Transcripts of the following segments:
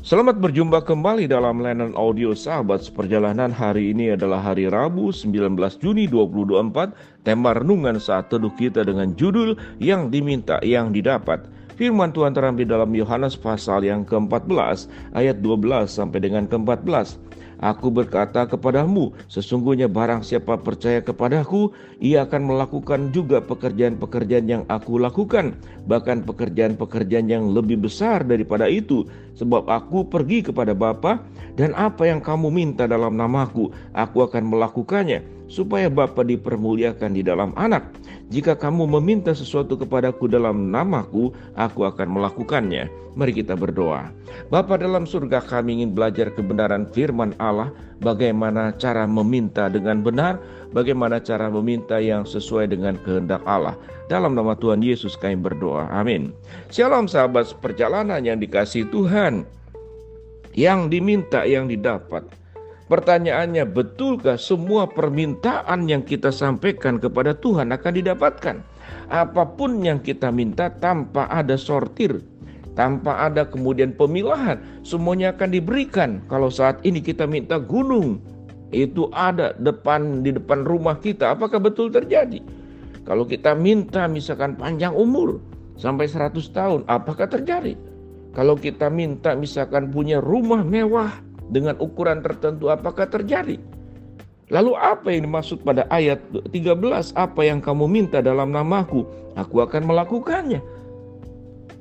Selamat berjumpa kembali dalam layanan audio Sahabat Seperjalanan. Hari ini adalah hari Rabu 19 Juni 2024. Tema renungan saat teduh kita dengan judul Yang Diminta Yang Didapat. Firman Tuhan terambil dalam Yohanes pasal yang ke-14 ayat 12 sampai dengan ke-14. Aku berkata kepadamu, sesungguhnya barang siapa percaya kepadaku, ia akan melakukan juga pekerjaan-pekerjaan yang aku lakukan, bahkan pekerjaan-pekerjaan yang lebih besar daripada itu, sebab aku pergi kepada Bapa, dan apa yang kamu minta dalam namaku, aku akan melakukannya, supaya Bapa dipermuliakan di dalam Anak. Jika kamu meminta sesuatu kepadaku dalam namaku, aku akan melakukannya. Mari kita berdoa. Bapa dalam surga, kami ingin belajar kebenaran firman Allah, bagaimana cara meminta dengan benar, bagaimana cara meminta yang sesuai dengan kehendak Allah. Dalam nama Tuhan Yesus kami berdoa. Amin. Shalom sahabat seperjalanan yang dikasihi Tuhan. Yang diminta yang didapat. Pertanyaannya, betulkah semua permintaan yang kita sampaikan kepada Tuhan akan didapatkan? Apapun yang kita minta tanpa ada sortir, tanpa ada kemudian pemilahan, semuanya akan diberikan. Kalau saat ini kita minta gunung, itu ada di depan rumah kita, apakah betul terjadi? Kalau kita minta misalkan panjang umur sampai 100 tahun, apakah terjadi? Kalau kita minta misalkan punya rumah mewah dengan ukuran tertentu, apakah terjadi? Lalu apa yang dimaksud pada ayat 13? Apa yang kamu minta dalam namaku, aku akan melakukannya.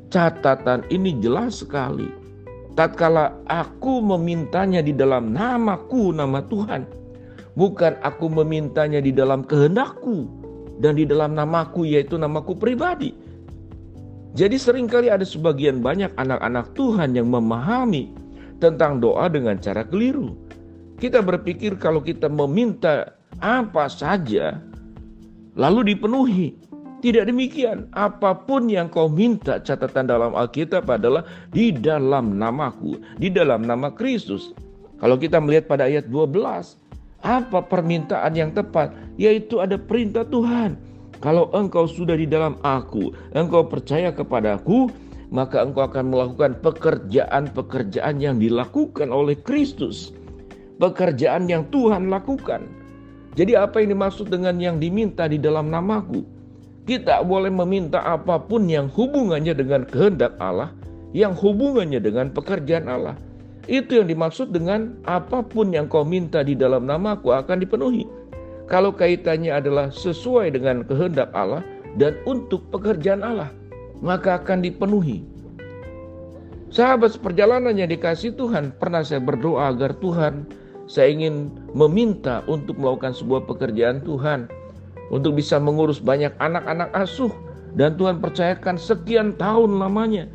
Catatan ini jelas sekali. Tatkala aku memintanya di dalam namaku, nama Tuhan, bukan aku memintanya di dalam kehendakku dan di dalam namaku, yaitu namaku pribadi. Jadi seringkali ada sebagian banyak anak-anak Tuhan yang memahami tentang doa dengan cara keliru. Kita berpikir kalau kita meminta apa saja lalu dipenuhi. Tidak demikian. Apapun yang kau minta, catatan dalam Alkitab adalah di dalam namaku, di dalam nama Kristus. Kalau kita melihat pada ayat 12, apa permintaan yang tepat? Yaitu ada perintah Tuhan. Kalau engkau sudah di dalam aku, engkau percaya kepadaku, maka engkau akan melakukan pekerjaan-pekerjaan yang dilakukan oleh Kristus. Pekerjaan yang Tuhan lakukan. Jadi apa yang dimaksud dengan yang diminta di dalam namaku? Kita boleh meminta apapun yang hubungannya dengan kehendak Allah, yang hubungannya dengan pekerjaan Allah. Itu yang dimaksud dengan apapun yang kau minta di dalam namaku akan dipenuhi. Kalau kaitannya adalah sesuai dengan kehendak Allah dan untuk pekerjaan Allah, maka akan dipenuhi. Sahabat seperjalanan yang dikasihi Tuhan, pernah saya berdoa agar Tuhan, saya ingin meminta untuk melakukan sebuah pekerjaan Tuhan, untuk bisa mengurus banyak anak-anak asuh, dan Tuhan percayakan sekian tahun lamanya.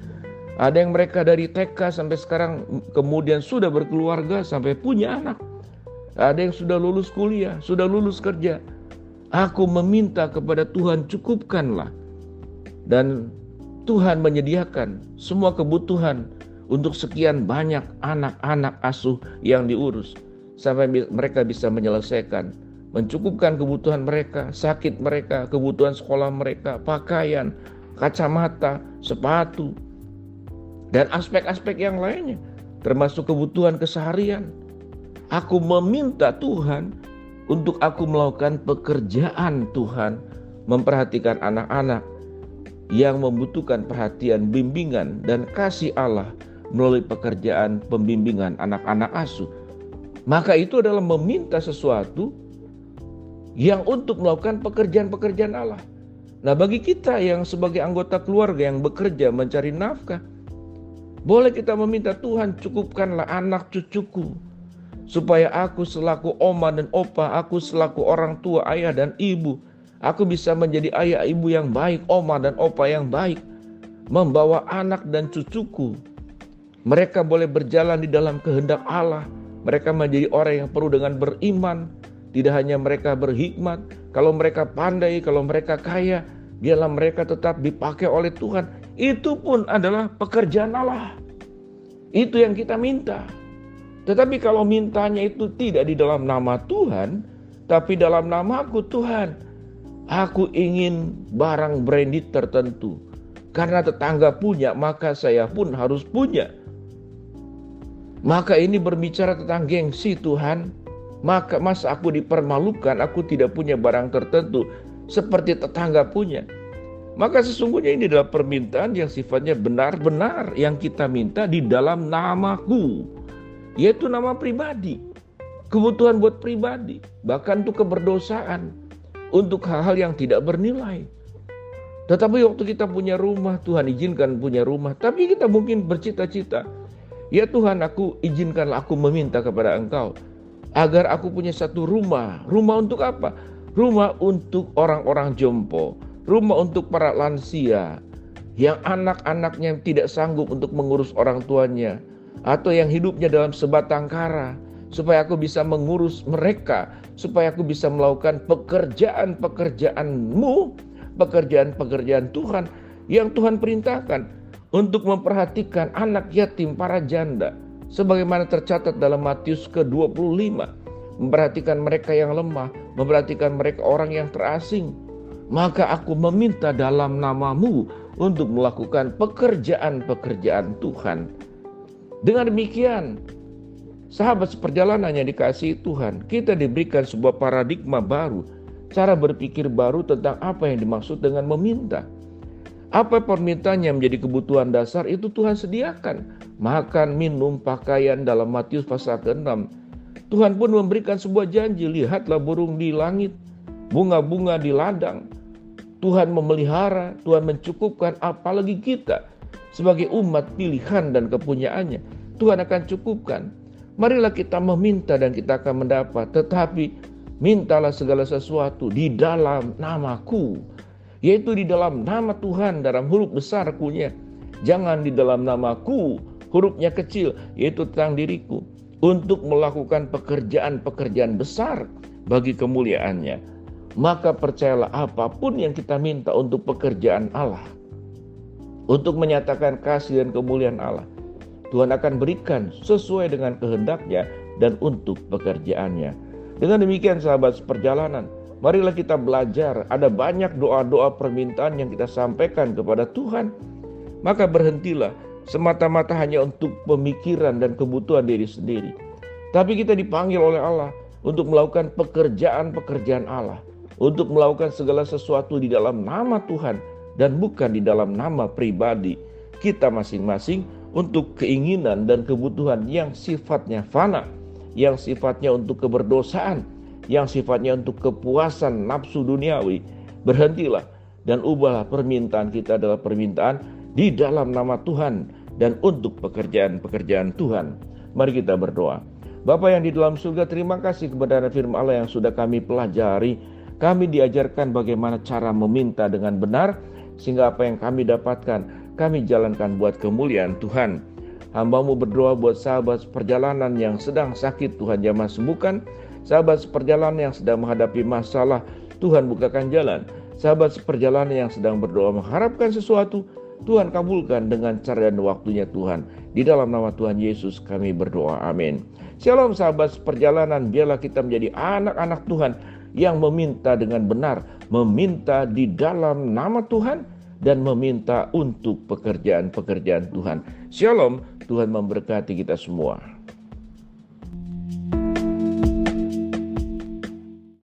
Ada yang mereka dari TK sampai sekarang kemudian sudah berkeluarga sampai punya anak. Ada yang sudah lulus kuliah, sudah lulus kerja. Aku meminta kepada Tuhan, cukupkanlah. Dan Tuhan menyediakan semua kebutuhan untuk sekian banyak anak-anak asuh yang diurus, sampai mereka bisa menyelesaikan, mencukupkan kebutuhan mereka, sakit mereka, kebutuhan sekolah mereka, pakaian, kacamata, sepatu, dan aspek-aspek yang lainnya, termasuk kebutuhan keseharian. Aku meminta Tuhan untuk aku melakukan pekerjaan Tuhan, memperhatikan anak-anak yang membutuhkan perhatian, bimbingan, dan kasih Allah melalui pekerjaan pembimbingan anak-anak asuh. Maka itu adalah meminta sesuatu yang untuk melakukan pekerjaan-pekerjaan Allah. Nah, bagi kita yang sebagai anggota keluarga yang bekerja mencari nafkah, boleh kita meminta Tuhan, cukupkanlah anak cucuku, supaya aku selaku oma dan opa, aku selaku orang tua, ayah dan ibu, aku bisa menjadi ayah ibu yang baik, oma dan opa yang baik, membawa anak dan cucuku. Mereka boleh berjalan di dalam kehendak Allah. Mereka menjadi orang yang penuh dengan beriman. Tidak hanya mereka berhikmat, kalau mereka pandai, kalau mereka kaya, biarlah mereka tetap dipakai oleh Tuhan. Itu pun adalah pekerjaan Allah. Itu yang kita minta. Tetapi kalau mintanya itu tidak di dalam nama Tuhan, tapi dalam namaku, Tuhan, aku ingin barang branded tertentu. Karena tetangga punya, maka saya pun harus punya. Maka ini berbicara tentang gengsi Tuhan. Maka masa aku dipermalukan, aku tidak punya barang tertentu seperti tetangga punya. Maka sesungguhnya ini adalah permintaan yang sifatnya benar-benar yang kita minta di dalam namaku, yaitu nama pribadi, kebutuhan buat pribadi, bahkan untuk keberdosaan, untuk hal-hal yang tidak bernilai. Tetapi waktu kita punya rumah, Tuhan izinkan punya rumah, tapi kita mungkin bercita-cita, ya Tuhan, aku izinkanlah aku meminta kepada Engkau agar aku punya satu rumah. Rumah untuk apa? Rumah untuk orang-orang jompo, rumah untuk para lansia, yang anak-anaknya tidak sanggup untuk mengurus orang tuanya, atau yang hidupnya dalam sebatang kara, supaya aku bisa mengurus mereka, supaya aku bisa melakukan pekerjaan-pekerjaan-Mu, pekerjaan-pekerjaan Tuhan yang Tuhan perintahkan untuk memperhatikan anak yatim, para janda, sebagaimana tercatat dalam Matius ke-25, memperhatikan mereka yang lemah, memperhatikan mereka orang yang terasing. Maka aku meminta dalam nama-Mu untuk melakukan pekerjaan-pekerjaan Tuhan. Dengan demikian, sahabat seperjalanan yang dikasihi Tuhan, kita diberikan sebuah paradigma baru, cara berpikir baru tentang apa yang dimaksud dengan meminta. Apa permintaan yang menjadi kebutuhan dasar itu Tuhan sediakan. Makan, minum, pakaian dalam Matius pasal ke-6. Tuhan pun memberikan sebuah janji, lihatlah burung di langit, bunga-bunga di ladang. Tuhan memelihara, Tuhan mencukupkan, apalagi kita sebagai umat pilihan dan kepunyaannya. Tuhan akan cukupkan. Marilah kita meminta dan kita akan mendapat. Tetapi mintalah segala sesuatu di dalam namaku, yaitu di dalam nama Tuhan dalam huruf besar kunya. Jangan di dalam namaku, hurufnya kecil, yaitu tentang diriku, untuk melakukan pekerjaan-pekerjaan besar bagi kemuliaannya. Maka percayalah, apapun yang kita minta untuk pekerjaan Allah, untuk menyatakan kasih dan kemuliaan Allah, Tuhan akan berikan sesuai dengan kehendaknya dan untuk pekerjaannya. Dengan demikian sahabat seperjalanan, marilah kita belajar, ada banyak doa-doa permintaan yang kita sampaikan kepada Tuhan. Maka berhentilah semata-mata hanya untuk pemikiran dan kebutuhan diri sendiri. Tapi kita dipanggil oleh Allah untuk melakukan pekerjaan-pekerjaan Allah, untuk melakukan segala sesuatu di dalam nama Tuhan dan bukan di dalam nama pribadi kita masing-masing, untuk keinginan dan kebutuhan yang sifatnya fana, yang sifatnya untuk keberdosaan, yang sifatnya untuk kepuasan nafsu duniawi. Berhentilah dan ubahlah permintaan kita adalah permintaan di dalam nama Tuhan dan untuk pekerjaan-pekerjaan Tuhan. Mari kita berdoa. Bapa yang di dalam surga, terima kasih kepada firman Allah yang sudah kami pelajari. Kami diajarkan bagaimana cara meminta dengan benar, sehingga apa yang kami dapatkan, kami jalankan buat kemuliaan Tuhan. Hamba-Mu berdoa buat sahabat perjalanan yang sedang sakit, Tuhan jamah sembuhkan. Sahabat seperjalanan yang sedang menghadapi masalah, Tuhan bukakan jalan. Sahabat seperjalanan yang sedang berdoa mengharapkan sesuatu, Tuhan kabulkan dengan cara dan waktunya Tuhan. Di dalam nama Tuhan Yesus kami berdoa, amin. Shalom sahabat seperjalanan, biarlah kita menjadi anak-anak Tuhan yang meminta dengan benar, meminta di dalam nama Tuhan, dan meminta untuk pekerjaan-pekerjaan Tuhan. Shalom, Tuhan memberkati kita semua.